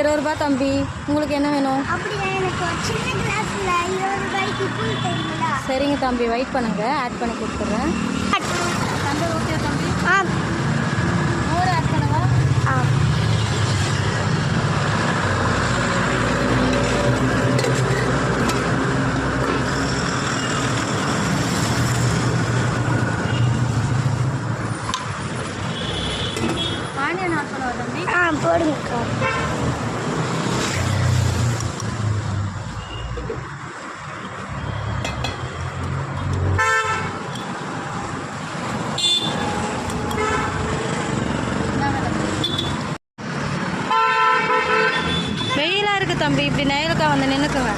20 ரூபா தம்பி. உங்களுக்கு என்ன வேணும்? சரிங்க தம்பி, வெயிட் பண்ணுங்க, ஆட் பண்ணி கொடுத்துட்றேன். தம்பி ஓகே தம்பி. மோர் ஆட் பண்ணவா? ஆனியன் ஆட் பண்ணவா தம்பி? போடுங்கக்கா. வெயிலாக இருக்குது தம்பி, இப்படி நேருக்கா வந்து நின்றுக்குங்க.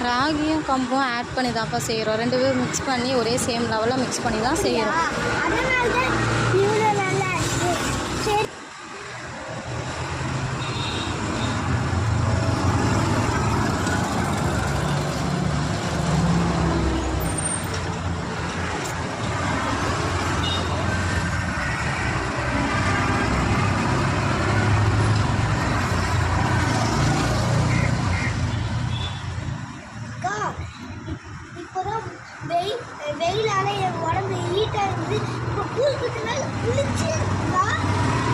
ராகியும் கம்பும் ஆட் பண்ணி தான்ப்பா செய்கிறோம். 2 பேரும் மிக்ஸ் பண்ணி ஒரே சேம் லெவலில் மிக்ஸ் பண்ணி தான் செய்கிறோம். வெயிலால என் உடம்பு ஹீட்டா இருந்து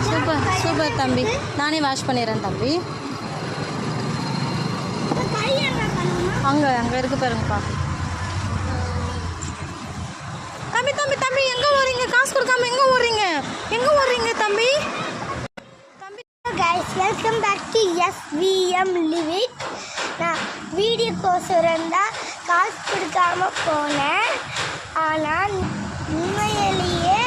சூப்பர் சூப்பர் தம்பி, நானே வாஷ் பண்ணிடுறேன் தம்பி. அங்கே இருக்கு பாருங்கப்பா. தம்பி தம்பி தம்பி எங்கே ஓடுறீங்க? காசு கொடுக்காம எங்கே ஓடுறீங்க தம்பி? guys, welcome back to SVM Living. நான் வீடியோ கோசரம் தான் காசு கொடுக்காம போனேன். ஆனால் உண்மையிலேயே